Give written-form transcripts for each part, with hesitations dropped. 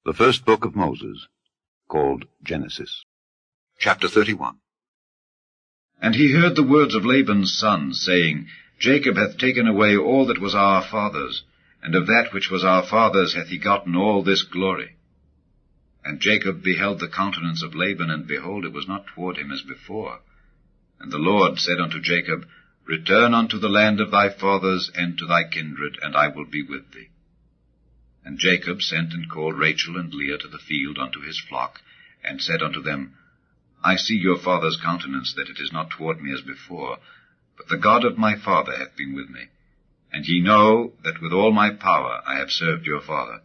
The first book of Moses, called Genesis. Chapter 31. And he heard the words of Laban's sons, saying, Jacob hath taken away all that was our father's, and of that which was our father's hath he gotten all this glory. And Jacob beheld the countenance of Laban, and behold, it was not toward him as before. And the Lord said unto Jacob, Return unto the land of thy fathers, and to thy kindred, and I will be with thee. And Jacob sent and called Rachel and Leah to the field unto his flock, and said unto them, I see your father's countenance, that it is not toward me as before, but the God of my father hath been with me. And ye know that with all my power I have served your father.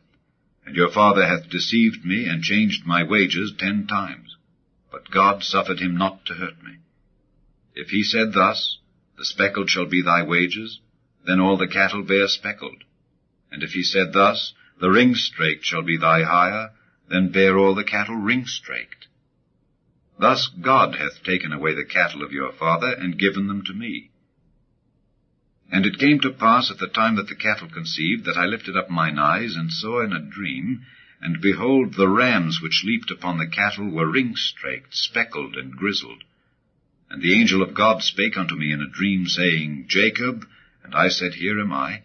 And your father hath deceived me, and changed my wages 10 times. But God suffered him not to hurt me. If he said thus, The speckled shall be thy wages, then all the cattle bear speckled. And if he said thus, The ring-straked shall be thy hire, then bear all the cattle ring-straked. Thus God hath taken away the cattle of your father, and given them to me. And it came to pass at the time that the cattle conceived, that I lifted up mine eyes, and saw in a dream, and behold, the rams which leaped upon the cattle were ring-straked, speckled, and grizzled. And the angel of God spake unto me in a dream, saying, Jacob. And I said, Here am I.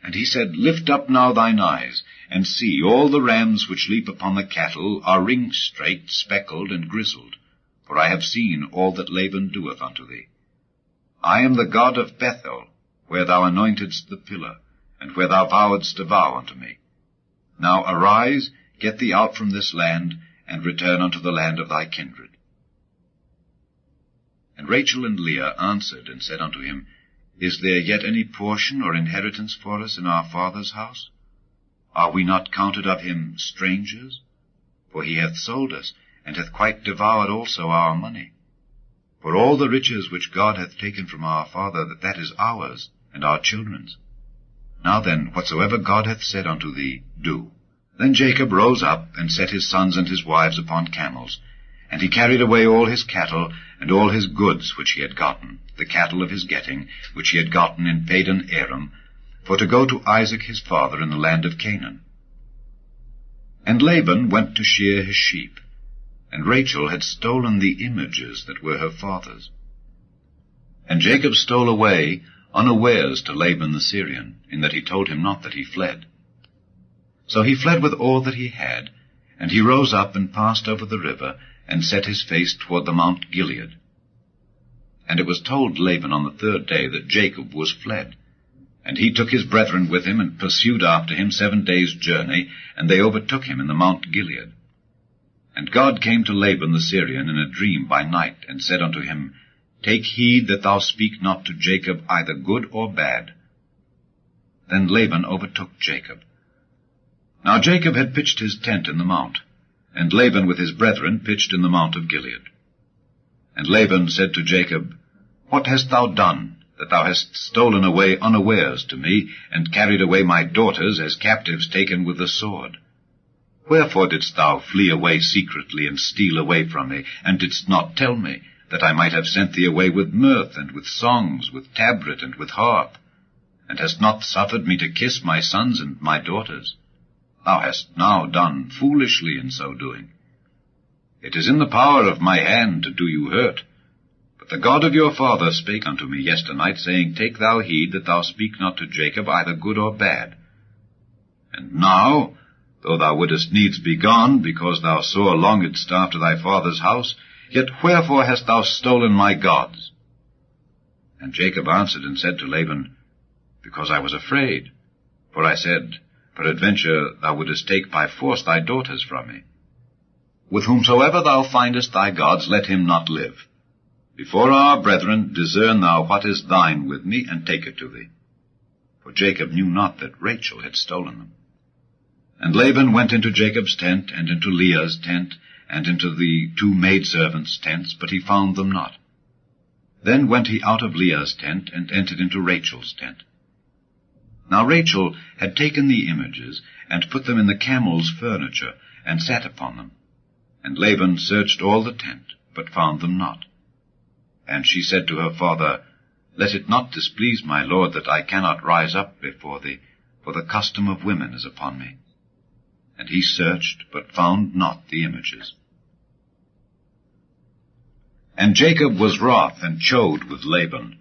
And he said, Lift up now thine eyes, and see, all the rams which leap upon the cattle are ring-straked, speckled, and grizzled. For I have seen all that Laban doeth unto thee. I am the God of Bethel, where thou anointedst the pillar, and where thou vowedst a vow unto me. Now arise, get thee out from this land, and return unto the land of thy kindred. And Rachel and Leah answered and said unto him, Is there yet any portion or inheritance for us in our father's house? Are we not counted of him strangers? For he hath sold us, and hath quite devoured also our money. For all the riches which God hath taken from our father, that is ours, and our children's. Now then, whatsoever God hath said unto thee, do. Then Jacob rose up, and set his sons and his wives upon camels, and he carried away all his cattle, and all his goods which he had gotten, the cattle of his getting, which he had gotten in Padan Aram, for to go to Isaac his father in the land of Canaan. And Laban went to shear his sheep, and Rachel had stolen the images that were her father's. And Jacob stole away unawares to Laban the Syrian, in that he told him not that he fled. So he fled with all that he had, and he rose up and passed over the river, and set his face toward the Mount Gilead. And it was told Laban on the 3rd day that Jacob was fled. And he took his brethren with him, and pursued after him 7 days' journey, and they overtook him in the Mount Gilead. And God came to Laban the Syrian in a dream by night, and said unto him, Take heed that thou speak not to Jacob either good or bad. Then Laban overtook Jacob. Now Jacob had pitched his tent in the mount, and Laban with his brethren pitched in the mount of Gilead. And Laban said to Jacob, What hast thou done, that thou hast stolen away unawares to me, and carried away my daughters as captives taken with the sword? Wherefore didst thou flee away secretly, and steal away from me, and didst not tell me, that I might have sent thee away with mirth, and with songs, with tabret, and with harp, and hast not suffered me to kiss my sons and my daughters? Thou hast now done foolishly in so doing. It is in the power of my hand to do you hurt. But the God of your father spake unto me yesternight, saying, Take thou heed that thou speak not to Jacob either good or bad. And now, though thou wouldest needs be gone, because thou sore longedst after thy father's house, yet wherefore hast thou stolen my gods? And Jacob answered and said to Laban, Because I was afraid. For I said, Peradventure thou wouldest take by force thy daughters from me. With whomsoever thou findest thy gods, let him not live. Before our brethren discern thou what is thine with me, and take it to thee. For Jacob knew not that Rachel had stolen them. And Laban went into Jacob's tent, and into Leah's tent, and into the 2 maidservants' tents, but he found them not. Then went he out of Leah's tent, and entered into Rachel's tent. Now Rachel had taken the images, and put them in the camel's furniture, and sat upon them. And Laban searched all the tent, but found them not. And she said to her father, Let it not displease my lord that I cannot rise up before thee, for the custom of women is upon me. And And he searched, but found not the images. And Jacob was wroth, and chode with Laban.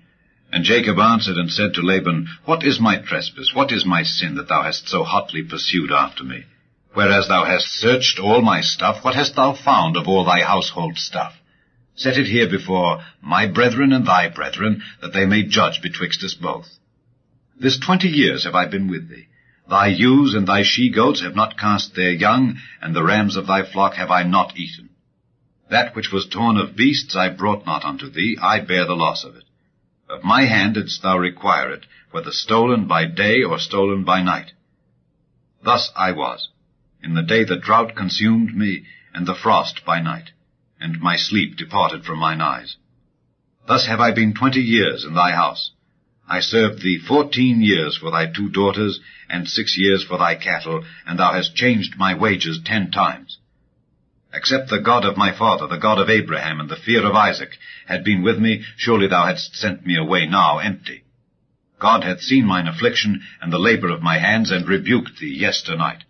And Jacob answered and said to Laban, What is my trespass? What is my sin, that thou hast so hotly pursued after me? Whereas thou hast searched all my stuff, what hast thou found of all thy household stuff? Set it here before my brethren and thy brethren, that they may judge betwixt us both. This 20 years have I been with thee. Thy ewes and thy she-goats have not cast their young, and the rams of thy flock have I not eaten. That which was torn of beasts I brought not unto thee, I bear the loss of it. Of my hand didst thou require it, whether stolen by day or stolen by night. Thus I was, in the day the drought consumed me, and the frost by night, and my sleep departed from mine eyes. Thus have I been 20 years in thy house. I served thee 14 years for thy 2 daughters, and 6 years for thy cattle, and thou hast changed my wages 10 times. Except the God of my father, the God of Abraham, and the fear of Isaac, had been with me, surely thou hadst sent me away now empty. God hath seen mine affliction, and the labor of my hands, and rebuked thee yesternight.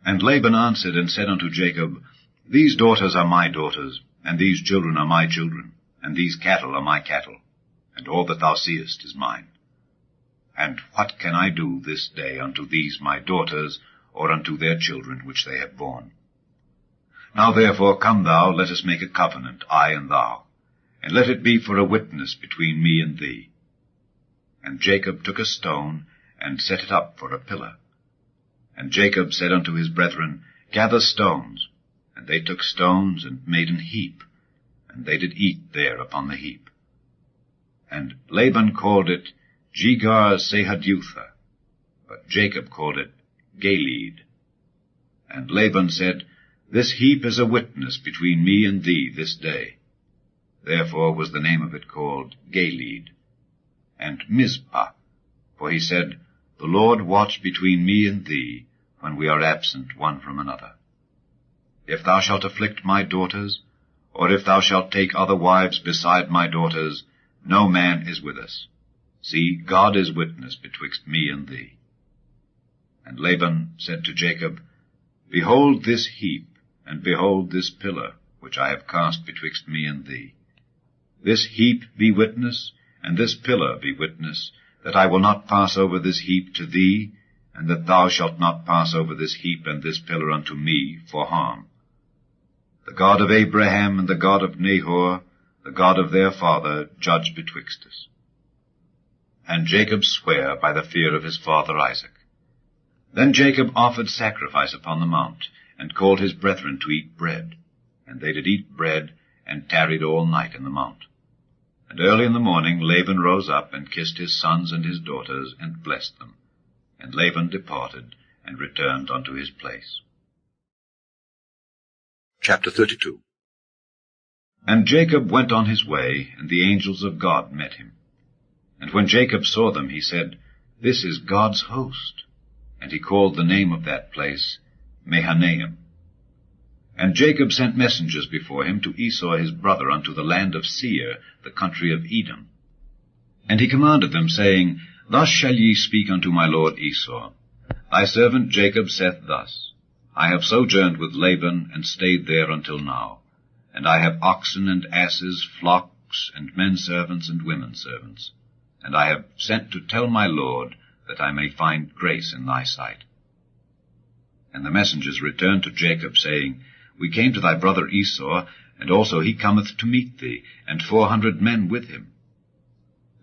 And Laban answered and said unto Jacob, These daughters are my daughters, and these children are my children, and these cattle are my cattle, and all that thou seest is mine. And what can I do this day unto these my daughters, or unto their children which they have borne? Now therefore come thou, let us make a covenant, I and thou, and let it be for a witness between me and thee. And Jacob took a stone, and set it up for a pillar. And Jacob said unto his brethren, Gather stones. And they took stones, and made an heap, and they did eat there upon the heap. And Laban called it Jegar-sahadutha, but Jacob called it Galeed. And Laban said, This heap is a witness between me and thee this day. Therefore was the name of it called Galeed. And Mizpah, for he said, The Lord watch between me and thee, when we are absent one from another. If thou shalt afflict my daughters, or if thou shalt take other wives beside my daughters, no man is with us. See, God is witness betwixt me and thee. And Laban said to Jacob, Behold this heap, and behold this pillar, which I have cast betwixt me and thee. This heap be witness, and this pillar be witness, that I will not pass over this heap to thee, and that thou shalt not pass over this heap and this pillar unto me for harm. The God of Abraham and the God of Nahor, the God of their father, judge betwixt us. And Jacob sware by the fear of his father Isaac. Then Jacob offered sacrifice upon the mount, and called his brethren to eat bread. And they did eat bread, and tarried all night in the mount. And early in the morning Laban rose up, and kissed his sons and his daughters, and blessed them. And Laban departed, and returned unto his place. Chapter 32. And Jacob went on his way, and the angels of God met him. And when Jacob saw them, he said, This is God's host. And he called the name of that place Mahanaim. And Jacob sent messengers before him to Esau his brother unto the land of Seir, the country of Edom. And he commanded them, saying, Thus shall ye speak unto my lord Esau. Thy servant Jacob saith thus, I have sojourned with Laban, and stayed there until now. And I have oxen and asses, flocks, and men servants and women servants. And I have sent to tell my lord, that I may find grace in thy sight. And the messengers returned to Jacob, saying, We came to thy brother Esau, and also he cometh to meet thee, and 400 men with him.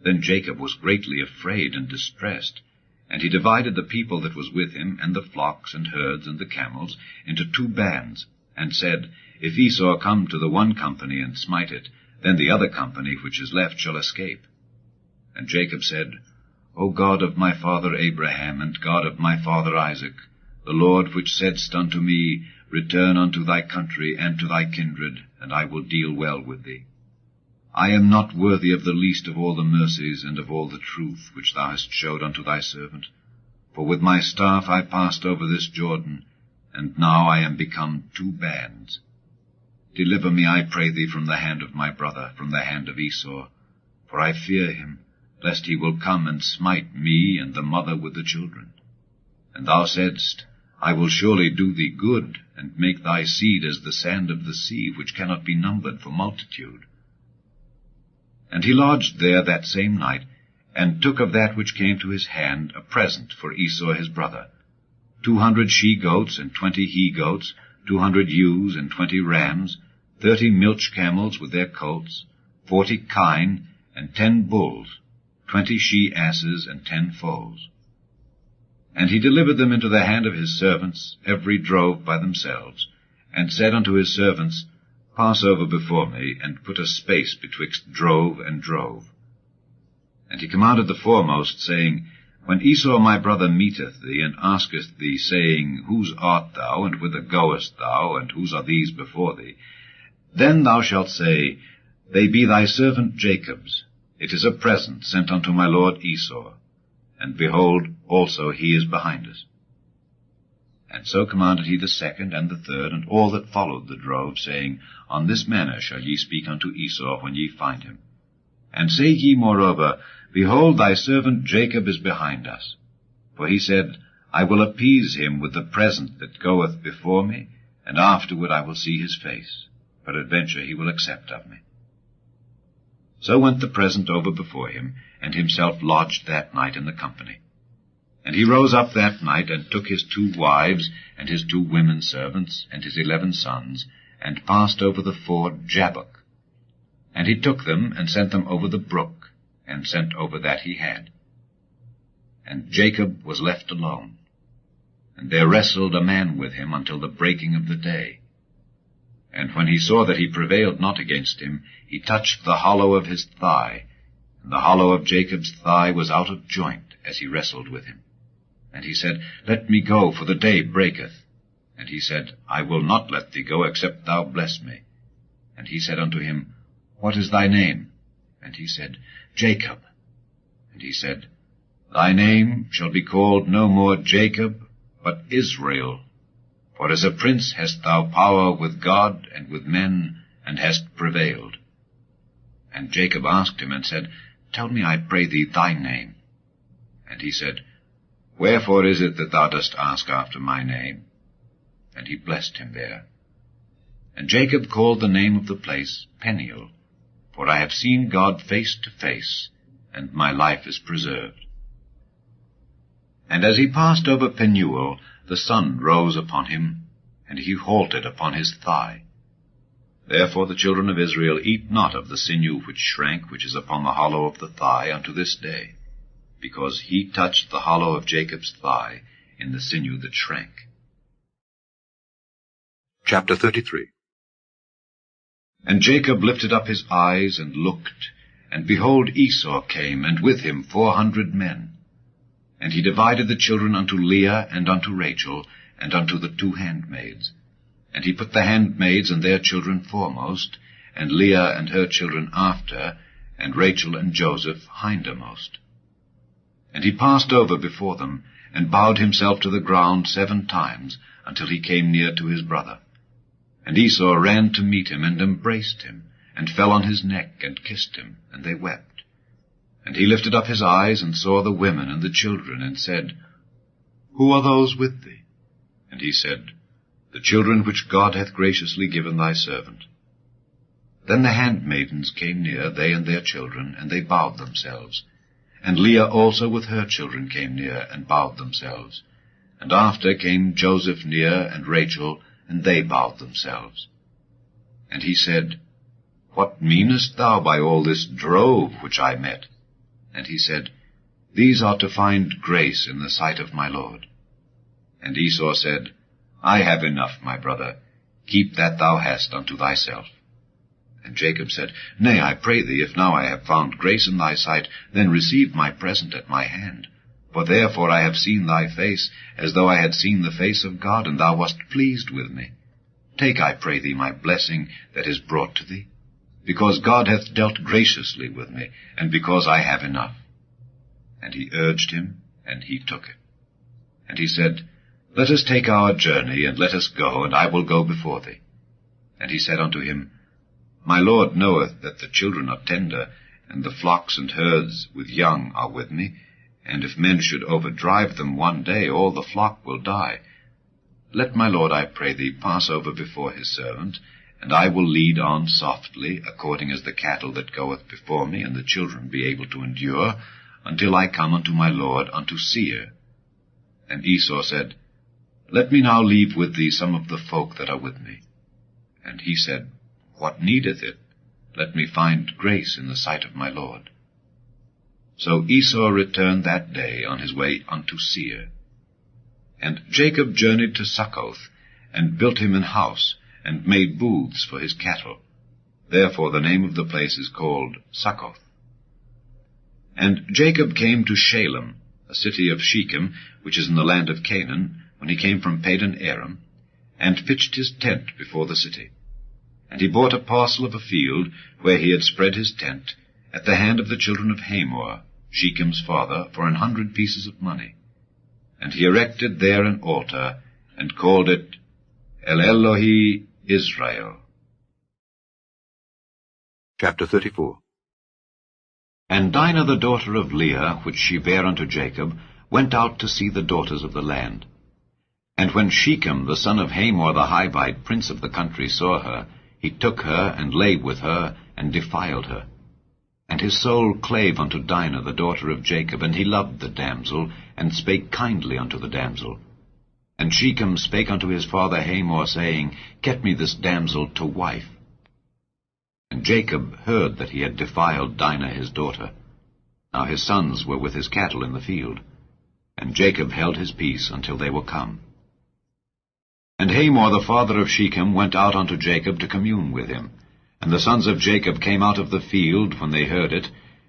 Then Jacob was greatly afraid and distressed, and he divided the people that was with him, and the flocks and herds and the camels, into 2 bands, and said, If Esau come to the one company and smite it, then the other company which is left shall escape. And Jacob said, O God of my father Abraham, and God of my father Isaac, the Lord which saidst unto me, Return unto thy country and to thy kindred, and I will deal well with thee. I am not worthy of the least of all the mercies and of all the truth which thou hast showed unto thy servant. For with my staff I passed over this Jordan, and now I am become 2 bands. Deliver me, I pray thee, from the hand of my brother, from the hand of Esau, for I fear him, lest he will come and smite me and the mother with the children. And thou saidst, I will surely do thee good, and make thy seed as the sand of the sea, which cannot be numbered for multitude. And he lodged there that same night, and took of that which came to his hand a present for Esau his brother, 200 she-goats and 20 he-goats, 200 ewes and 20 rams, 30 milch camels with their colts, 40 kine, and 10 bulls, 20 she-asses, and 10 foals. And he delivered them into the hand of his servants, every drove by themselves, and said unto his servants, Pass over before me, and put a space betwixt drove and drove. And he commanded the foremost, saying, When Esau my brother meeteth thee, and asketh thee, saying, Whose art thou, and whither goest thou, and whose are these before thee? Then thou shalt say, They be thy servant Jacob's. It is a present sent unto my lord Esau. And behold, also he is behind us. And so commanded he the second and the third, and all that followed the drove, saying, On this manner shall ye speak unto Esau when ye find him. And say ye moreover, Behold, thy servant Jacob is behind us. For he said, I will appease him with the present that goeth before me, and afterward I will see his face. Peradventure he will accept of me. So went the present over before him, and himself lodged that night in the company. And he rose up that night, and took his 2 wives, and his 2 women servants, and his 11 sons, and passed over the ford Jabbok. And he took them, and sent them over the brook, and sent over that he had. And Jacob was left alone. And there wrestled a man with him until the breaking of the day. And when he saw that he prevailed not against him, he touched the hollow of his thigh, and the hollow of Jacob's thigh was out of joint as he wrestled with him. And he said, Let me go, for the day breaketh. And he said, I will not let thee go, except thou bless me. And he said unto him, What is thy name? And he said, Jacob. And he said, Thy name shall be called no more Jacob, but Israel. For as a prince hast thou power with God and with men, and hast prevailed. And Jacob asked him, and said, Tell me, I pray thee, thy name. And he said, Wherefore is it that thou dost ask after my name? And he blessed him there. And Jacob called the name of the place Peniel, for I have seen God face to face, and my life is preserved. And as he passed over Penuel, the sun rose upon him, and he halted upon his thigh. Therefore the children of Israel eat not of the sinew which shrank, which is upon the hollow of the thigh, unto this day, because he touched the hollow of Jacob's thigh in the sinew that shrank. Chapter 33. And Jacob lifted up his eyes and looked, and behold, Esau came, and with him 400 men. And he divided the children unto Leah and unto Rachel, and unto the 2 handmaids. And he put the handmaids and their children foremost, and Leah and her children after, and Rachel and Joseph hindermost. And he passed over before them, and bowed himself to the ground 7 times, until he came near to his brother. And Esau ran to meet him, and embraced him, and fell on his neck, and kissed him, and they wept. And he lifted up his eyes, and saw the women and the children, and said, Who are those with thee? And he said, The children which God hath graciously given thy servant. Then the handmaidens came near, they and their children, and they bowed themselves. And Leah also with her children came near, and bowed themselves. And after came Joseph near, and Rachel, and they bowed themselves. And he said, What meanest thou by all this drove which I met? And he said, These are to find grace in the sight of my Lord. And Esau said, I have enough, my brother. Keep that thou hast unto thyself. And Jacob said, Nay, I pray thee, if now I have found grace in thy sight, then receive my present at my hand. For therefore I have seen thy face, as though I had seen the face of God, and thou wast pleased with me. Take, I pray thee, my blessing that is brought to thee, because God hath dealt graciously with me, and because I have enough. And he urged him, and he took it. And he said, Let us take our journey, and let us go, and I will go before thee. And he said unto him, My Lord knoweth that the children are tender, and the flocks and herds with young are with me, and if men should overdrive them one day, all the flock will die. Let my lord, I pray thee, pass over before his servant, and I will lead on softly, according as the cattle that goeth before me, and the children be able to endure, until I come unto my lord unto Seir. And Esau said, Let me now leave with thee some of the folk that are with me. And he said, What needeth it? Let me find grace in the sight of my lord. So Esau returned that day on his way unto Seir. And Jacob journeyed to Succoth, and built him an house, and made booths for his cattle. Therefore the name of the place is called Succoth. And Jacob came to Shalem, a city of Shechem, which is in the land of Canaan, when he came from Padan Aram, and pitched his tent before the city. And he bought a parcel of a field, where he had spread his tent, at the hand of the children of Hamor, Shechem's father, for 100 pieces of money. And he erected there an altar, and called it El Elohe Israel. Chapter 34. And Dinah the daughter of Leah, which she bare unto Jacob, went out to see the daughters of the land. And when Shechem the son of Hamor the Hivite, prince of the country, saw her, he took her, and lay with her, and defiled her. And his soul clave unto Dinah the daughter of Jacob, and he loved the damsel, and spake kindly unto the damsel. And Shechem spake unto his father Hamor, saying, Get me this damsel to wife. And Jacob heard that he had defiled Dinah his daughter. Now his sons were with his cattle in the field. And Jacob held his peace until they were come. And Hamor the father of Shechem went out unto Jacob to commune with him. And the sons of Jacob came out of the field when they heard it,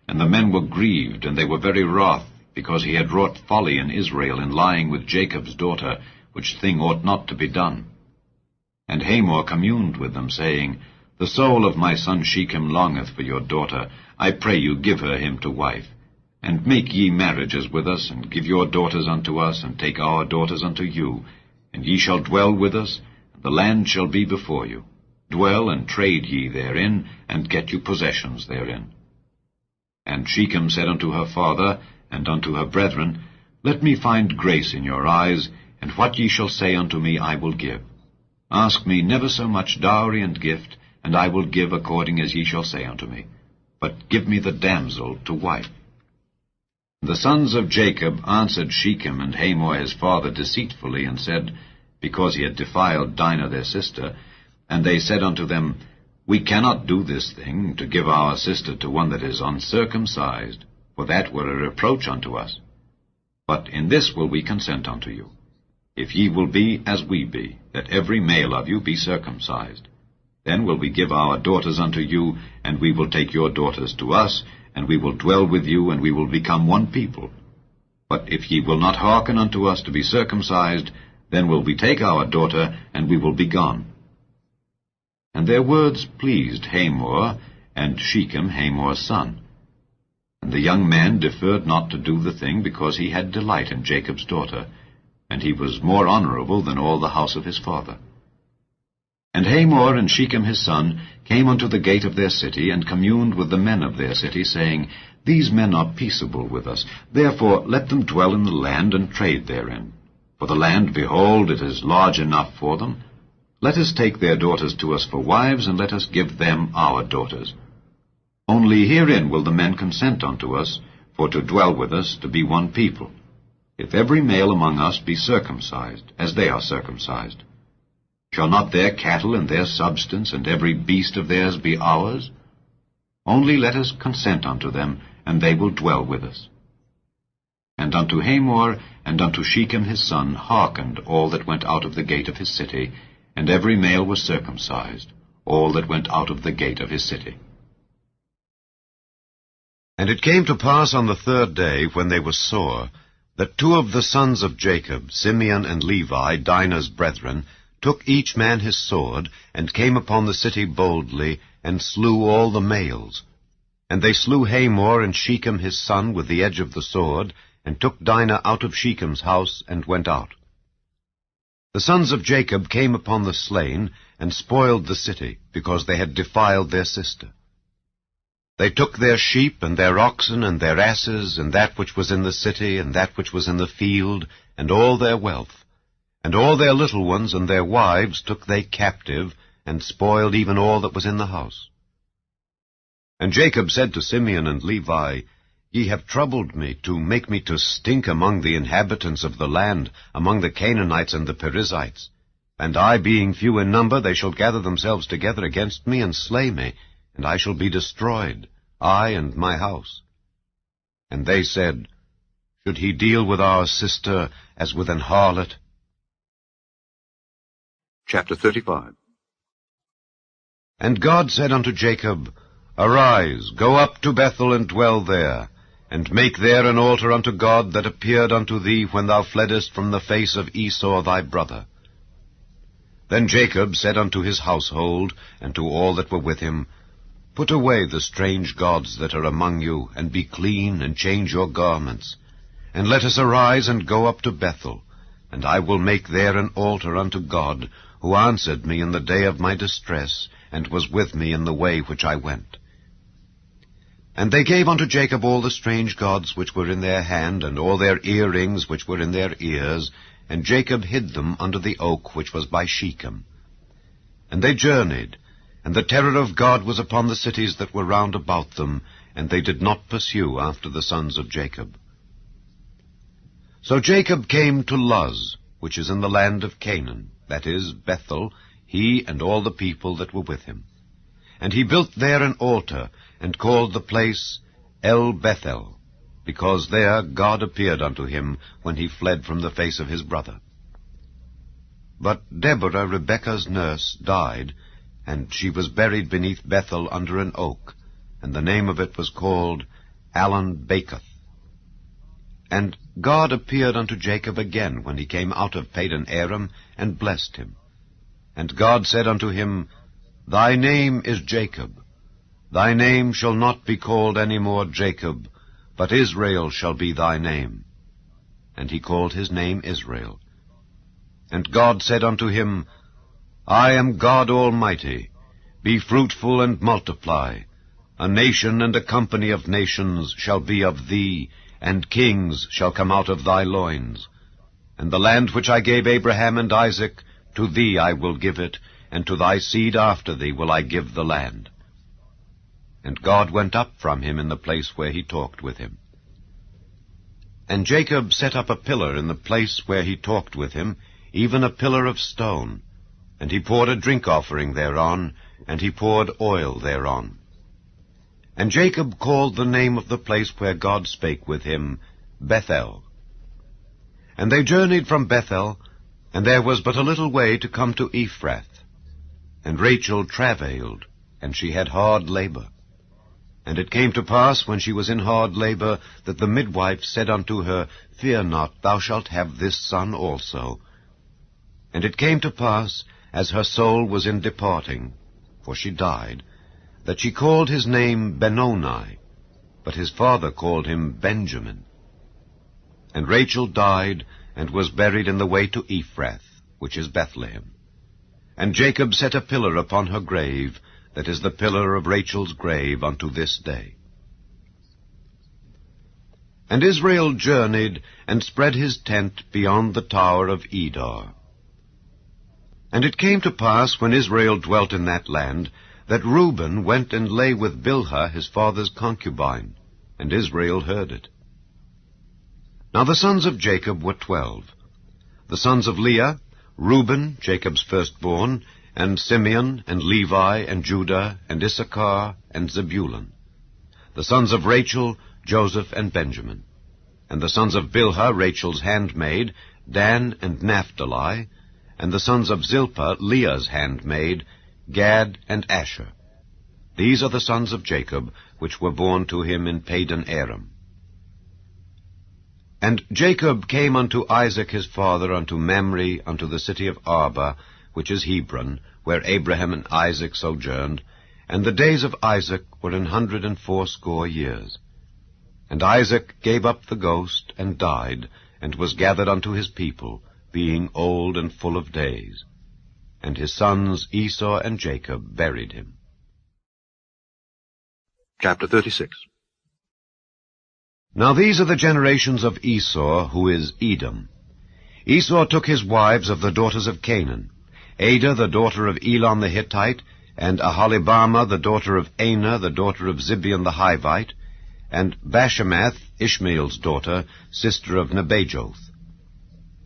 and the men were grieved, and they were very wroth, because he had wrought folly in Israel in lying with Jacob's daughter, which thing ought not to be done. And Hamor communed with them, saying, The soul of my son Shechem longeth for your daughter. I pray you give her him to wife. And make ye marriages with us, and give your daughters unto us, and take our daughters unto you. And ye shall dwell with us, and the land shall be before you. Dwell and trade ye therein, and get you possessions therein. And Shechem said unto her father, and unto her brethren, Let me find grace in your eyes, and what ye shall say unto me I will give. Ask me never so much dowry and gift, and I will give according as ye shall say unto me. But give me the damsel to wife. The sons of Jacob answered Shechem and Hamor his father deceitfully, and said, because he had defiled Dinah their sister, and they said unto them, We cannot do this thing, to give our sister to one that is uncircumcised, for that were a reproach unto us. But in this will we consent unto you, if ye will be as we be, that every male of you be circumcised. Then will we give our daughters unto you, and we will take your daughters to us, and we will dwell with you, and we will become one people. But if ye will not hearken unto us to be circumcised, then will we take our daughter, and we will be gone. And their words pleased Hamor, and Shechem Hamor's son. And the young man deferred not to do the thing, because he had delight in Jacob's daughter, and he was more honorable than all the house of his father. And Hamor and Shechem his son came unto the gate of their city, and communed with the men of their city, saying, These men are peaceable with us, therefore let them dwell in the land, and trade therein. For the land, behold, it is large enough for them. Let us take their daughters to us for wives, and let us give them our daughters. Only herein will the men consent unto us, for to dwell with us, to be one people, if every male among us be circumcised, as they are circumcised. Shall not their cattle and their substance and every beast of theirs be ours? Only let us consent unto them, and they will dwell with us. And unto Hamor and unto Shechem his son hearkened all that went out of the gate of his city, and every male was circumcised, all that went out of the gate of his city. And it came to pass on the 3rd day, when they were sore, that 2 of the sons of Jacob, Simeon and Levi, Dinah's brethren, took each man his sword, and came upon the city boldly, and slew all the males. And they slew Hamor and Shechem his son with the edge of the sword, and took Dinah out of Shechem's house, and went out. The sons of Jacob came upon the slain, and spoiled the city, because they had defiled their sister. They took their sheep, and their oxen, and their asses, and that which was in the city, and that which was in the field, and all their wealth. And all their little ones and their wives took they captive, and spoiled even all that was in the house. And Jacob said to Simeon and Levi, Ye have troubled me, to make me to stink among the inhabitants of the land, among the Canaanites and the Perizzites. And I, being few in number, they shall gather themselves together against me, and slay me, and I shall be destroyed, I and my house. And they said, Should he deal with our sister as with an harlot? Chapter 35. And God said unto Jacob, Arise, go up to Bethel, and dwell there, and make there an altar unto God that appeared unto thee when thou fleddest from the face of Esau thy brother. Then Jacob said unto his household, and to all that were with him, Put away the strange gods that are among you, and be clean, and change your garments. And let us arise and go up to Bethel, and I will make there an altar unto God, who answered me in the day of my distress, and was with me in the way which I went. And they gave unto Jacob all the strange gods which were in their hand, and all their earrings which were in their ears, and Jacob hid them under the oak which was by Shechem. And they journeyed, and the terror of God was upon the cities that were round about them, and they did not pursue after the sons of Jacob. So Jacob came to Luz, which is in the land of Canaan, that is, Bethel, he and all the people that were with him. And he built there an altar, and called the place El Bethel, because there God appeared unto him when he fled from the face of his brother. But Deborah, Rebekah's nurse, died, and she was buried beneath Bethel under an oak, and the name of it was called Allon-Bacuth. And God appeared unto Jacob again when he came out of Padan Aram, and blessed him. And God said unto him, Thy name is Jacob. Thy name shall not be called any more Jacob, but Israel shall be thy name. And he called his name Israel. And God said unto him, I am God Almighty. Be fruitful and multiply. A nation and a company of nations shall be of thee, and kings shall come out of thy loins. And the land which I gave Abraham and Isaac, to thee I will give it, and to thy seed after thee will I give the land. And God went up from him in the place where he talked with him. And Jacob set up a pillar in the place where he talked with him, even a pillar of stone. And he poured a drink offering thereon, and he poured oil thereon. And Jacob called the name of the place where God spake with him, Bethel. And they journeyed from Bethel, and there was but a little way to come to Ephrath. And Rachel travailed, and she had hard labor. And it came to pass, when she was in hard labor, that the midwife said unto her, Fear not, thou shalt have this son also. And it came to pass, as her soul was in departing, for she died, that she called his name Benoni, but his father called him Benjamin. And Rachel died, and was buried in the way to Ephrath, which is Bethlehem. And Jacob set a pillar upon her grave, that is the pillar of Rachel's grave unto this day. And Israel journeyed, and spread his tent beyond the tower of Edar. And it came to pass, when Israel dwelt in that land, that Reuben went and lay with Bilhah his father's concubine, and Israel heard it. Now the sons of Jacob were 12. The sons of Leah, Reuben, Jacob's firstborn, and Simeon, and Levi, and Judah, and Issachar, and Zebulun. The sons of Rachel, Joseph, and Benjamin. And the sons of Bilhah, Rachel's handmaid, Dan and Naphtali. And the sons of Zilpah, Leah's handmaid, Gad and Asher. These are the sons of Jacob, which were born to him in Padan Aram. And Jacob came unto Isaac his father, unto Mamre, unto the city of Arba, which is Hebron, where Abraham and Isaac sojourned, and the days of Isaac were 180 years. And Isaac gave up the ghost, and died, and was gathered unto his people, being old and full of days. And his sons Esau and Jacob buried him. Chapter 36. Now these are the generations of Esau, who is Edom. Esau took his wives of the daughters of Canaan, Adah the daughter of Elon the Hittite, and Aholibamah the daughter of Anah the daughter of Zibeon the Hivite, and Bashemath, Ishmael's daughter, sister of Nebajoth.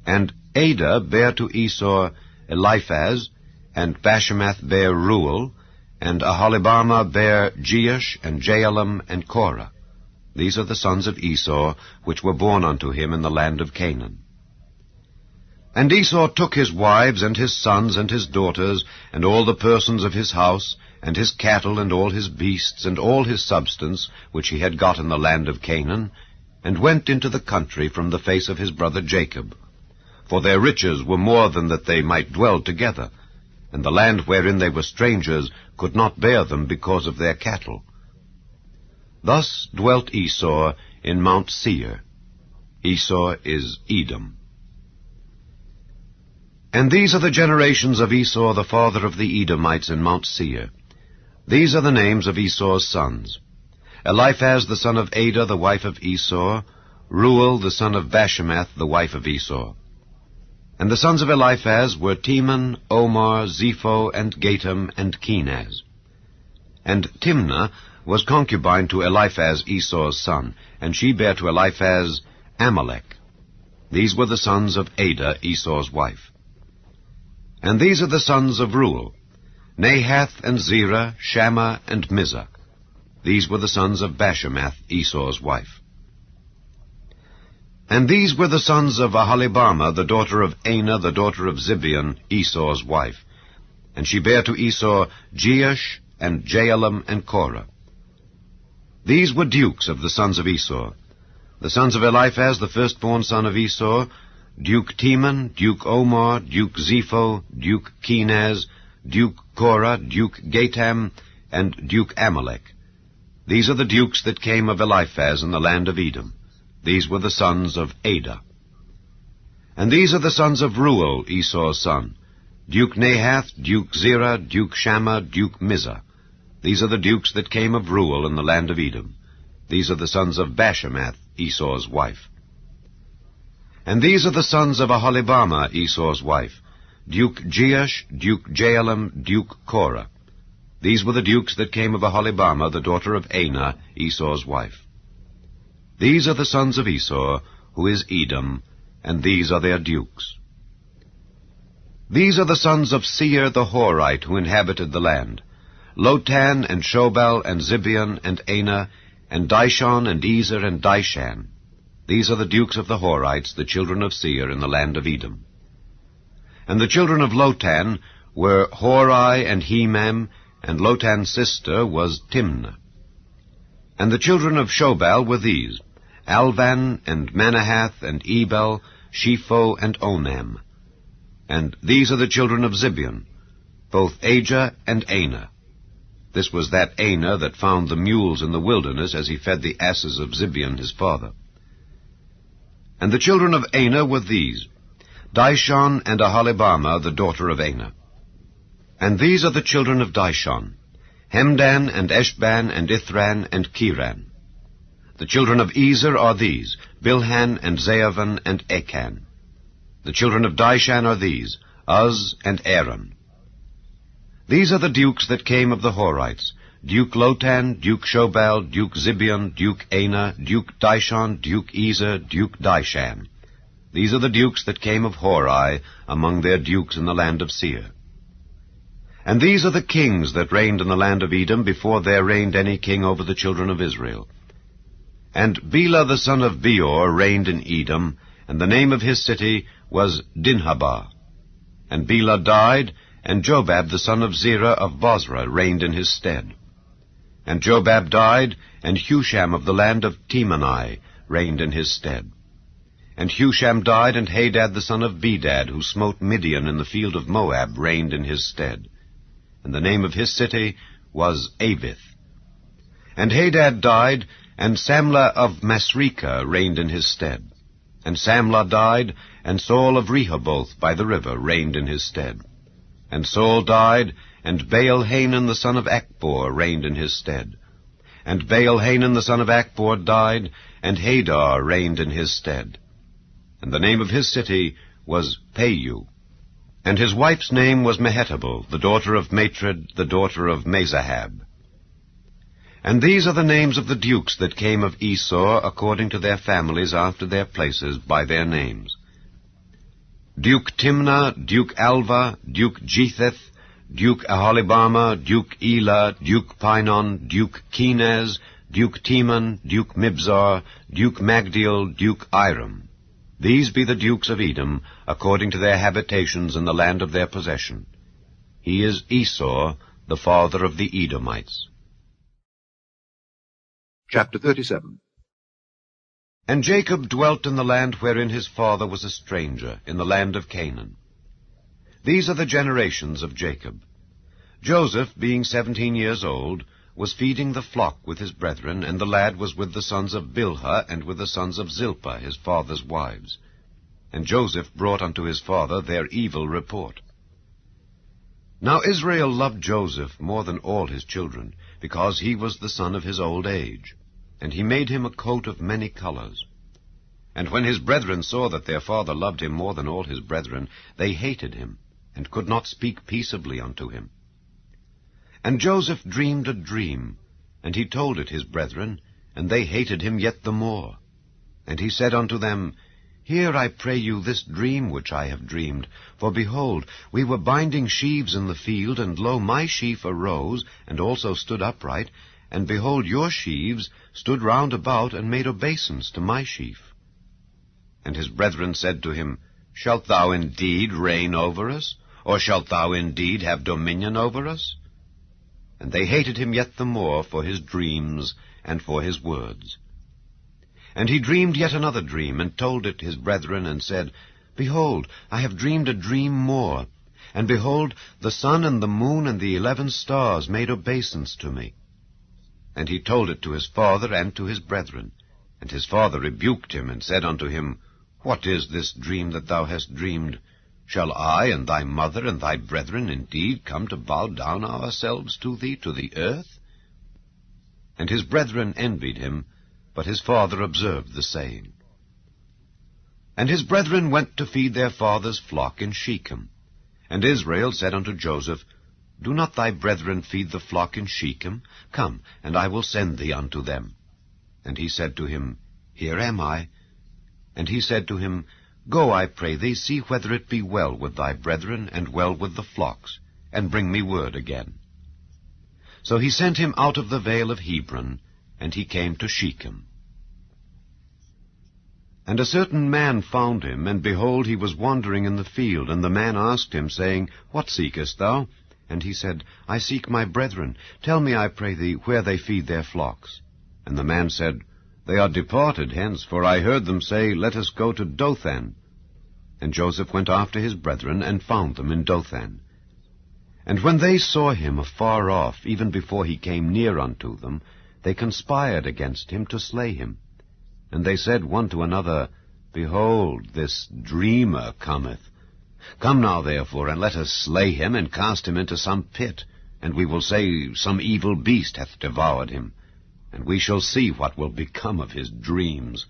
And Adah bare to Esau Eliphaz, and Bashemath bare Reuel, and Aholibamah bare Jeush, and Jaalam, and Korah. These are the sons of Esau, which were born unto him in the land of Canaan. And Esau took his wives, and his sons, and his daughters, and all the persons of his house, and his cattle, and all his beasts, and all his substance, which he had got in the land of Canaan, and went into the country from the face of his brother Jacob. For their riches were more than that they might dwell together, and the land wherein they were strangers could not bear them because of their cattle. Thus dwelt Esau in Mount Seir. Esau is Edom. And these are the generations of Esau, the father of the Edomites in Mount Seir. These are the names of Esau's sons: Eliphaz the son of Adah, the wife of Esau; Reuel the son of Bashemath, the wife of Esau. And the sons of Eliphaz were Teman, Omar, Zepho, and Gatam, and Kenaz. And Timnah was concubine to Eliphaz Esau's son, and she bare to Eliphaz Amalek. These were the sons of Adah, Esau's wife. And these are the sons of Reuel: Nahath, and Zerah, Shammah, and Mizah. These were the sons of Bashemath, Esau's wife. And these were the sons of Aholibamah, the daughter of Anah, the daughter of Zibeon, Esau's wife. And she bare to Esau Jeush, and Jaalam, and Korah. These were dukes of the sons of Esau: the sons of Eliphaz, the firstborn son of Esau, Duke Teman, Duke Omar, Duke Zepho, Duke Kenaz, Duke Korah, Duke Gatam, and Duke Amalek. These are the dukes that came of Eliphaz in the land of Edom. These were the sons of Adah. And these are the sons of Reuel, Esau's son: Duke Nahath, Duke Zerah, Duke Shammah, Duke Mizah. These are the dukes that came of Reuel in the land of Edom. These are the sons of Bashemath, Esau's wife. And these are the sons of Aholibamah, Esau's wife: Duke Jeush, Duke Jaalam, Duke Korah. These were the dukes that came of Aholibamah, the daughter of Anah, Esau's wife. These are the sons of Esau, who is Edom, and these are their dukes. These are the sons of Seir the Horite, who inhabited the land: Lotan, and Shobal, and Zibeon, and Anah, and Dishon, and Ezer, and Dishan. These are the dukes of the Horites, the children of Seir, in the land of Edom. And the children of Lotan were Hori and Hemam, and Lotan's sister was Timnah. And the children of Shobal were these: Alvan, and Manahath, and Ebal, Shepho, and Onam. And these are the children of Zibeon, both Ajah and Anah. This was that Anah that found the mules in the wilderness as he fed the asses of Zibeon his father. And the children of Anah were these: Dishon, and Aholibamah, the daughter of Anah. And these are the children of Dishon: Hemdan, and Eshban, and Ithran, and Kiran. The children of Ezer are these: Bilhan, and Zaavan, and Achan. The children of Dishan are these: Uz, and Aaron. These are the dukes that came of the Horites: Duke Lotan, Duke Shobal, Duke Zibeon, Duke Anah, Duke Dishon, Duke Ezer, Duke Dishan. These are the dukes that came of Hori among their dukes in the land of Seir. And these are the kings that reigned in the land of Edom before there reigned any king over the children of Israel. And Bela the son of Beor reigned in Edom, and the name of his city was Dinhabah. And Bela died, and Jobab the son of Zerah of Bozrah reigned in his stead. And Jobab died, and Husham of the land of Temani reigned in his stead. And Husham died, and Hadad the son of Bedad, who smote Midian in the field of Moab, reigned in his stead. And the name of his city was Avith. And Hadad died, and Samlah of Masrekah reigned in his stead. And Samlah died, and Saul of Rehoboth by the river reigned in his stead. And Saul died, and Baal-Hanan the son of Achbor reigned in his stead. And Baal-Hanan the son of Achbor died, and Hadar reigned in his stead. And the name of his city was Payu. And his wife's name was Mehetabel, the daughter of Matred, the daughter of Mezahab. And these are the names of the dukes that came of Esau according to their families after their places by their names: Duke Timnah, Duke Alva, Duke Jetheth, Duke Aholibama, Duke Elah, Duke Pinon, Duke Kenaz, Duke Teman, Duke Mibzar, Duke Magdiel, Duke Iram. These be the dukes of Edom, according to their habitations in the land of their possession. He is Esau, the father of the Edomites. Chapter 37. And Jacob dwelt in the land wherein his father was a stranger, in the land of Canaan. These are the generations of Jacob. Joseph, being 17 years old, was feeding the flock with his brethren, and the lad was with the sons of Bilhah and with the sons of Zilpah, his father's wives. And Joseph brought unto his father their evil report. Now Israel loved Joseph more than all his children, because he was the son of his old age. And he made him a coat of many colors. And when his brethren saw that their father loved him more than all his brethren, they hated him, and could not speak peaceably unto him. And Joseph dreamed a dream, and he told it his brethren, and they hated him yet the more. And he said unto them, Hear, I pray you, this dream which I have dreamed. For behold, we were binding sheaves in the field, and lo, my sheaf arose, and also stood upright, and behold, your sheaves stood round about, and made obeisance to my sheaf. And his brethren said to him, Shalt thou indeed reign over us? Or shalt thou indeed have dominion over us? And they hated him yet the more for his dreams and for his words. And he dreamed yet another dream, and told it his brethren, and said, Behold, I have dreamed a dream more. And behold, the sun and the moon and the 11 stars made obeisance to me. And he told it to his father and to his brethren. And his father rebuked him, and said unto him, What is this dream that thou hast dreamed? Shall I and thy mother and thy brethren indeed come to bow down ourselves to thee to the earth? And his brethren envied him, but his father observed the saying. And his brethren went to feed their father's flock in Shechem. And Israel said unto Joseph, Do not thy brethren feed the flock in Shechem? Come, and I will send thee unto them. And he said to him, Here am I. And he said to him, Go, I pray thee, see whether it be well with thy brethren, and well with the flocks, and bring me word again. So he sent him out of the vale of Hebron, and he came to Shechem. And a certain man found him, and behold, he was wandering in the field. And the man asked him, saying, What seekest thou? And he said, I seek my brethren. Tell me, I pray thee, where they feed their flocks. And the man said, They are departed hence, for I heard them say, Let us go to Dothan. And Joseph went after his brethren, and found them in Dothan. And when they saw him afar off, even before he came near unto them, they conspired against him to slay him. And they said one to another, Behold, this dreamer cometh. Come now, therefore, and let us slay him, and cast him into some pit, and we will say, Some evil beast hath devoured him, and we shall see what will become of his dreams.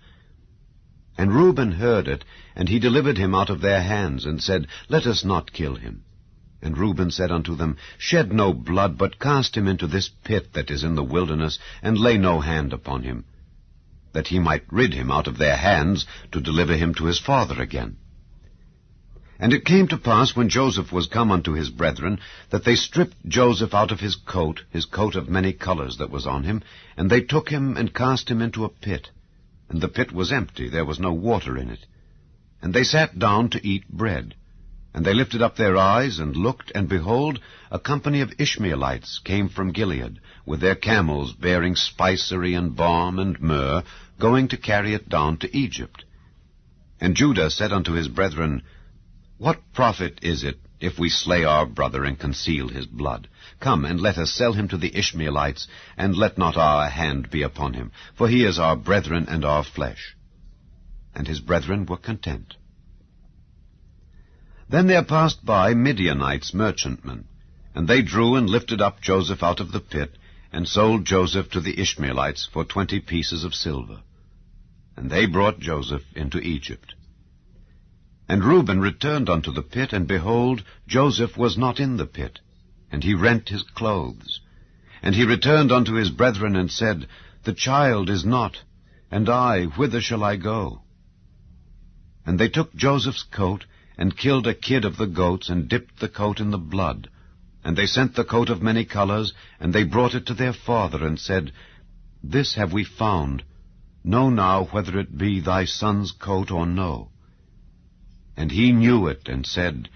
And Reuben heard it, and he delivered him out of their hands, and said, Let us not kill him. And Reuben said unto them, Shed no blood, but cast him into this pit that is in the wilderness, and lay no hand upon him, that he might rid him out of their hands, to deliver him to his father again. And it came to pass, when Joseph was come unto his brethren, that they stripped Joseph out of his coat of many colors that was on him, and they took him and cast him into a pit. And the pit was empty, there was no water in it. And they sat down to eat bread. And they lifted up their eyes, and looked, and behold, a company of Ishmaelites came from Gilead, with their camels bearing spicery and balm and myrrh, going to carry it down to Egypt. And Judah said unto his brethren, What profit is it, if we slay our brother and conceal his blood? Come, and let us sell him to the Ishmaelites, and let not our hand be upon him, for he is our brethren and our flesh. And his brethren were content. Then there passed by Midianites merchantmen, and they drew and lifted up Joseph out of the pit, and sold Joseph to the Ishmaelites for 20 pieces of silver. And they brought Joseph into Egypt. And Reuben returned unto the pit, and behold, Joseph was not in the pit. And he rent his clothes. And he returned unto his brethren, and said, The child is not, and I, whither shall I go? And they took Joseph's coat, and killed a kid of the goats, and dipped the coat in the blood. And they sent the coat of many colors, and they brought it to their father, and said, This have we found. Know now whether it be thy son's coat or no. And he knew it, and said,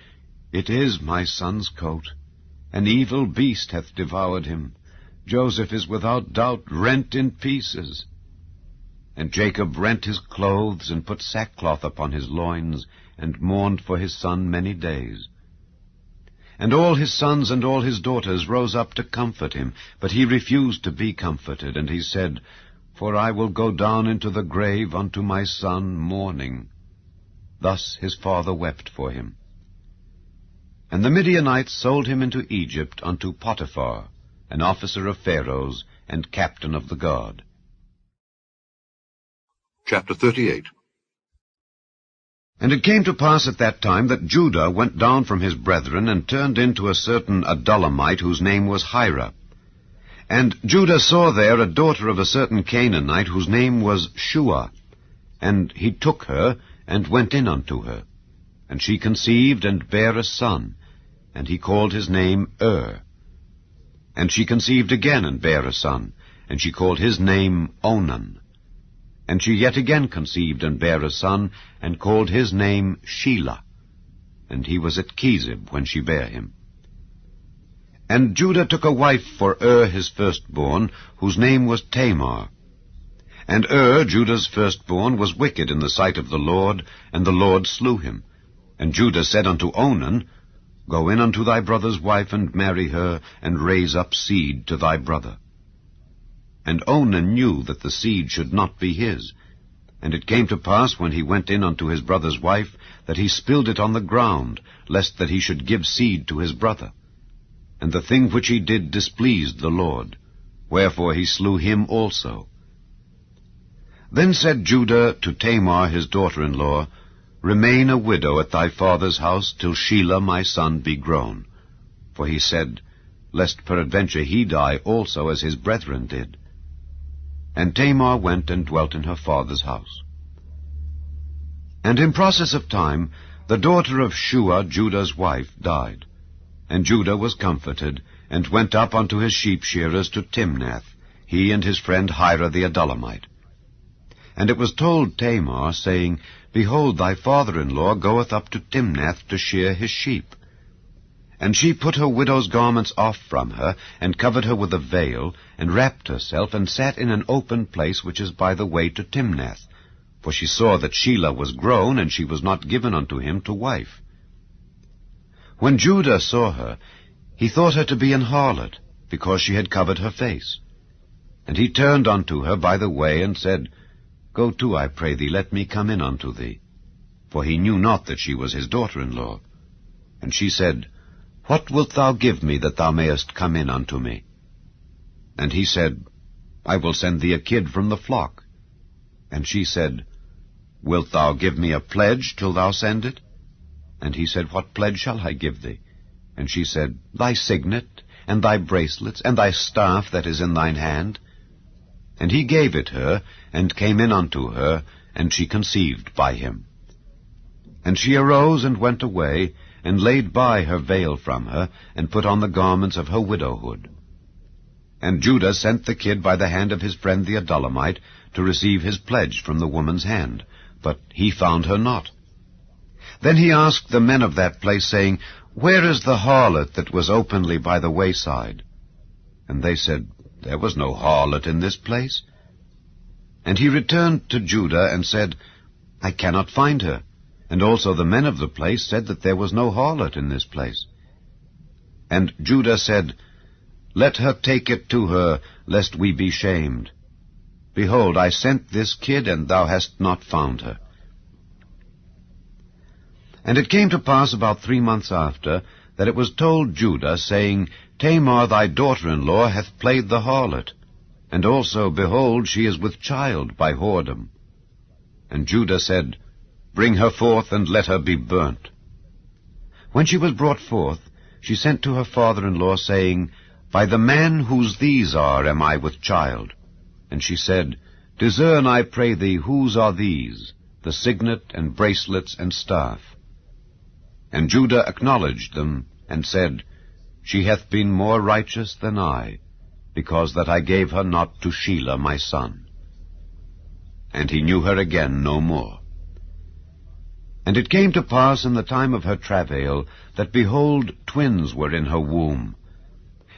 It is my son's coat. An evil beast hath devoured him. Joseph is without doubt rent in pieces. And Jacob rent his clothes, and put sackcloth upon his loins, and mourned for his son many days. And all his sons and all his daughters rose up to comfort him, but he refused to be comforted, and he said, For I will go down into the grave unto my son mourning. Thus his father wept for him. And the Midianites sold him into Egypt unto Potiphar, an officer of Pharaoh's, and captain of the guard. Chapter 38. And it came to pass at that time that Judah went down from his brethren, and turned into a certain Adullamite, whose name was Hira. And Judah saw there a daughter of a certain Canaanite, whose name was Shua. And he took her, and went in unto her. And she conceived, and bare a son, and he called his name And she conceived again, and bare a son, and she called his name Onan. And she yet again conceived, and bare a son, and called his name Shelah. And he was at Chezib when she bare him. And Judah took a wife for his firstborn, whose name was Tamar. And Judah's firstborn, was wicked in the sight of the Lord, and the Lord slew him. And Judah said unto Onan, Go in unto thy brother's wife, and marry her, and raise up seed to thy brother. And Onan knew that the seed should not be his. And it came to pass, when he went in unto his brother's wife, that he spilled it on the ground, lest that he should give seed to his brother. And the thing which he did displeased the Lord, wherefore he slew him also. Then said Judah to Tamar his daughter-in-law, Remain a widow at thy father's house, till Shelah my son be grown. For he said, Lest peradventure he die also, as his brethren did. And Tamar went and dwelt in her father's house. And in process of time, the daughter of Shua, Judah's wife, died. And Judah was comforted, and went up unto his sheep-shearers to Timnath, he and his friend Hira the Adullamite. And it was told Tamar, saying, Behold, thy father-in-law goeth up to Timnath to shear his sheep. And she put her widow's garments off from her, and covered her with a veil, and wrapped herself, and sat in an open place which is by the way to Timnath. For she saw that Shelah was grown, and she was not given unto him to wife. When Judah saw her, he thought her to be an harlot, because she had covered her face. And he turned unto her by the way, and said, Go to, I pray thee, let me come in unto thee. For he knew not that she was his daughter-in-law. And she said, What wilt thou give me, that thou mayest come in unto me? And he said, I will send thee a kid from the flock. And she said, Wilt thou give me a pledge till thou send it? And he said, What pledge shall I give thee? And she said, Thy signet, and thy bracelets, and thy staff that is in thine hand. And he gave it her, and came in unto her, and she conceived by him. And she arose and went away, and laid by her veil from her, and put on the garments of her widowhood. And Judah sent the kid by the hand of his friend the Adullamite, to receive his pledge from the woman's hand, but he found her not. Then he asked the men of that place, saying, Where is the harlot that was openly by the wayside? And they said, There was no harlot in this place. And he returned to Judah, and said, I cannot find her. And also the men of the place said that there was no harlot in this place. And Judah said, Let her take it to her, lest we be shamed. Behold, I sent this kid, and thou hast not found her. And it came to pass about 3 months after, that it was told Judah, saying, Tamar thy daughter-in-law hath played the harlot, and also, behold, she is with child by whoredom. And Judah said, Bring her forth, and let her be burnt. When she was brought forth, she sent to her father-in-law, saying, By the man whose these are am I with child. And she said, Discern, I pray thee, whose are these, the signet, and bracelets, and staff? And Judah acknowledged them, and said, She hath been more righteous than I, because that I gave her not to Shelah my son. And he knew her again no more. And it came to pass in the time of her travail, that, behold, twins were in her womb.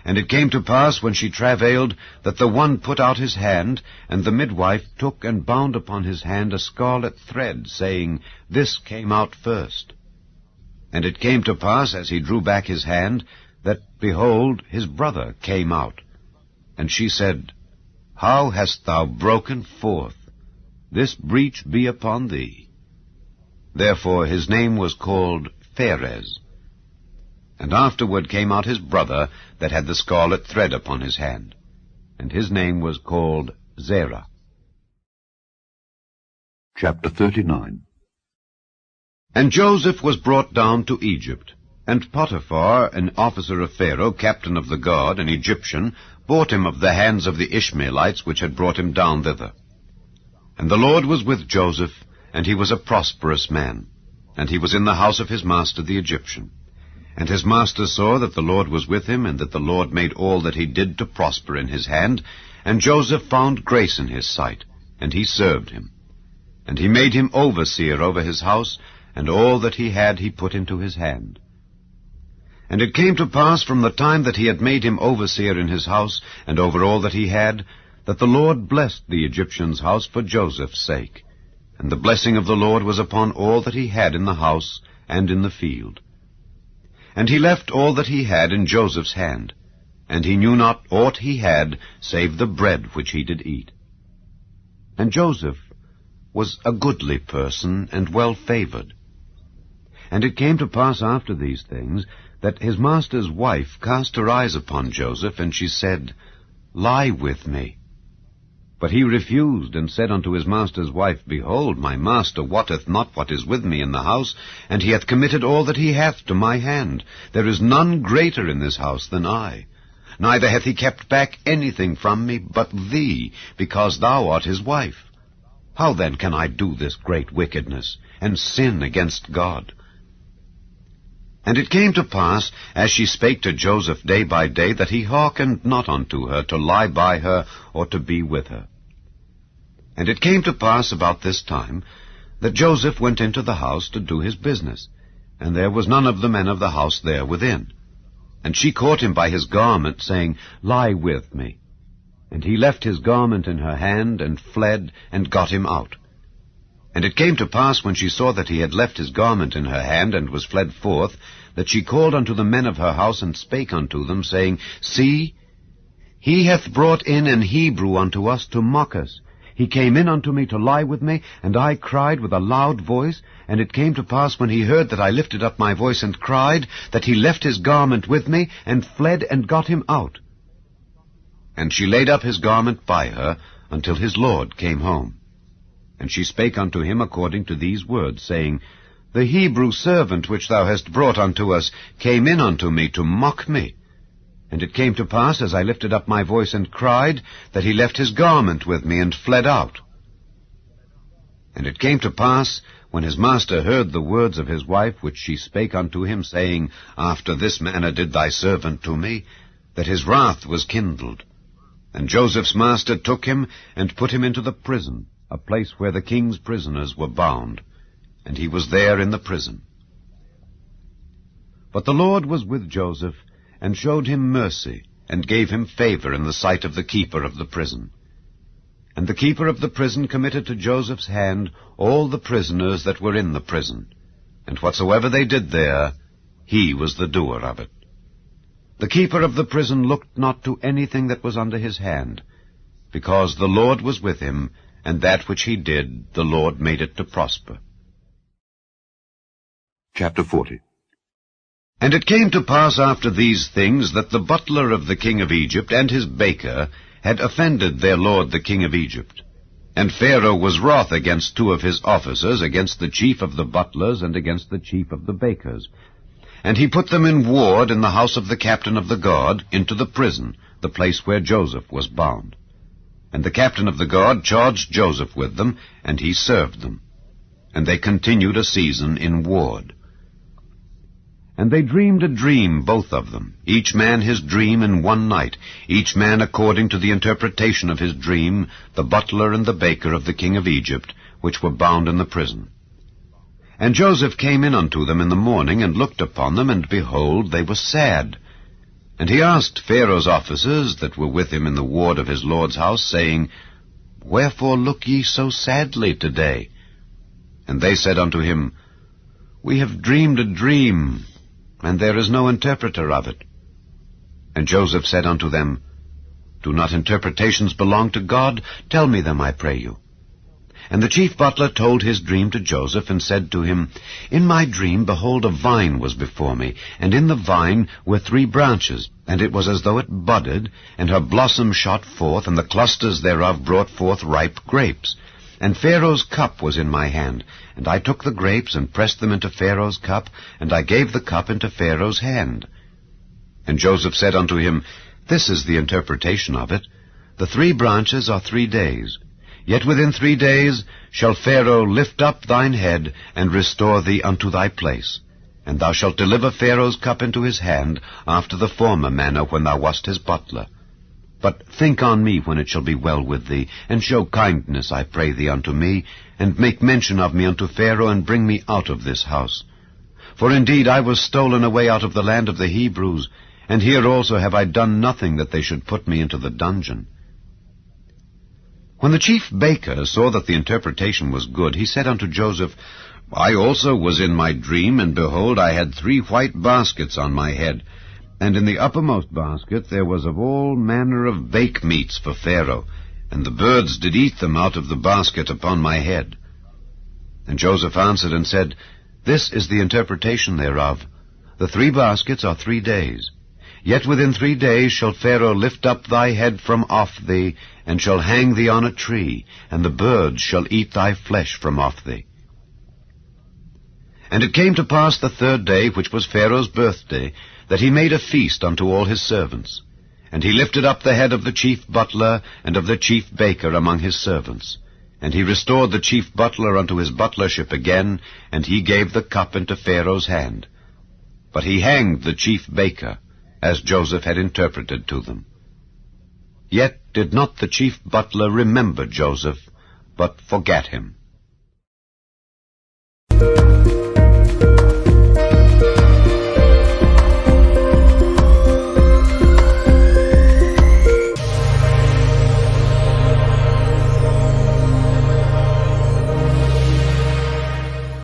And it came to pass, when she travailed, that the one put out his hand, and the midwife took and bound upon his hand a scarlet thread, saying, This came out first. And it came to pass, as he drew back his hand, that, behold, his brother came out. And she said, How hast thou broken forth? This breach be upon thee. Therefore his name was called Pharez. And afterward came out his brother that had the scarlet thread upon his hand, and his name was called Zerah. Chapter 39. And Joseph was brought down to Egypt, and Potiphar, an officer of Pharaoh, captain of the guard, an Egyptian, bought him of the hands of the Ishmaelites which had brought him down thither. And the Lord was with Joseph, and he was a prosperous man, and he was in the house of his master the Egyptian. And his master saw that the Lord was with him, and that the Lord made all that he did to prosper in his hand. And Joseph found grace in his sight, and he served him. And he made him overseer over his house, and all that he had he put into his hand. And it came to pass from the time that he had made him overseer in his house, and over all that he had, that the Lord blessed the Egyptian's house for Joseph's sake. And the blessing of the Lord was upon all that he had in the house and in the field. And he left all that he had in Joseph's hand, and he knew not aught he had, save the bread which he did eat. And Joseph was a goodly person, and well-favored. And it came to pass after these things, that his master's wife cast her eyes upon Joseph, and she said, Lie with me. But he refused, and said unto his master's wife, Behold, my master wotteth not what is with me in the house, and he hath committed all that he hath to my hand. There is none greater in this house than I. Neither hath he kept back anything from me but thee, because thou art his wife. How then can I do this great wickedness, and sin against God? And it came to pass, as she spake to Joseph day by day, that he hearkened not unto her to lie by her or to be with her. And it came to pass about this time, that Joseph went into the house to do his business, and there was none of the men of the house there within. And she caught him by his garment, saying, Lie with me. And he left his garment in her hand, and fled, and got him out. And it came to pass, when she saw that he had left his garment in her hand, and was fled forth, that she called unto the men of her house, and spake unto them, saying, See, he hath brought in an Hebrew unto us to mock us. He came in unto me to lie with me, and I cried with a loud voice. And it came to pass, when he heard that I lifted up my voice and cried, that he left his garment with me, and fled, and got him out. And she laid up his garment by her, until his lord came home. And she spake unto him according to these words, saying, The Hebrew servant which thou hast brought unto us came in unto me to mock me. And it came to pass, as I lifted up my voice and cried, that he left his garment with me, and fled out. And it came to pass, when his master heard the words of his wife, which she spake unto him, saying, After this manner did thy servant to me, that his wrath was kindled. And Joseph's master took him, and put him into the prison, a place where the king's prisoners were bound, and he was there in the prison. But the Lord was with Joseph, and showed him mercy, and gave him favor in the sight of the keeper of the prison. And the keeper of the prison committed to Joseph's hand all the prisoners that were in the prison, and whatsoever they did there, he was the doer of it. The keeper of the prison looked not to anything that was under his hand, because the Lord was with him, and that which he did, the Lord made it to prosper. Chapter 40. And it came to pass after these things, that the butler of the king of Egypt and his baker had offended their lord the king of Egypt. And Pharaoh was wroth against 2 of his officers, against the chief of the butlers, and against the chief of the bakers. And he put them in ward in the house of the captain of the guard, into the prison, the place where Joseph was bound. And the captain of the guard charged Joseph with them, and he served them. And they continued a season in ward. And they dreamed a dream, both of them, each man his dream in one night, each man according to the interpretation of his dream, the butler and the baker of the king of Egypt, which were bound in the prison. And Joseph came in unto them in the morning, and looked upon them, and behold, they were sad. And he asked Pharaoh's officers that were with him in the ward of his lord's house, saying, Wherefore look ye so sadly today? And they said unto him, We have dreamed a dream, and there is no interpreter of it. And Joseph said unto them, Do not interpretations belong to God? Tell me them, I pray you. And the chief butler told his dream to Joseph, and said to him, In my dream, behold, a vine was before me, and in the vine were 3 branches, and it was as though it budded, and her blossom shot forth, and the clusters thereof brought forth ripe grapes. And Pharaoh's cup was in my hand, and I took the grapes, and pressed them into Pharaoh's cup, and I gave the cup into Pharaoh's hand. And Joseph said unto him, This is the interpretation of it. The 3 branches are 3 days. Yet within 3 days shall Pharaoh lift up thine head, and restore thee unto thy place. And thou shalt deliver Pharaoh's cup into his hand, after the former manner when thou wast his butler. But think on me when it shall be well with thee, and show kindness, I pray thee, unto me, and make mention of me unto Pharaoh, and bring me out of this house. For indeed I was stolen away out of the land of the Hebrews, and here also have I done nothing that they should put me into the dungeon. When the chief baker saw that the interpretation was good, he said unto Joseph, I also was in my dream, and behold, I had 3 white baskets on my head. And in the uppermost basket there was of all manner of bake meats for Pharaoh, and the birds did eat them out of the basket upon my head. And Joseph answered and said, This is the interpretation thereof. The 3 baskets are 3 days. Yet within 3 days shall Pharaoh lift up thy head from off thee, and shall hang thee on a tree, and the birds shall eat thy flesh from off thee. And it came to pass the 3rd day, which was Pharaoh's birthday, that he made a feast unto all his servants. And he lifted up the head of the chief butler and of the chief baker among his servants. And he restored the chief butler unto his butlership again, and he gave the cup into Pharaoh's hand. But he hanged the chief baker, as Joseph had interpreted to them. Yet did not the chief butler remember Joseph, but forgat him.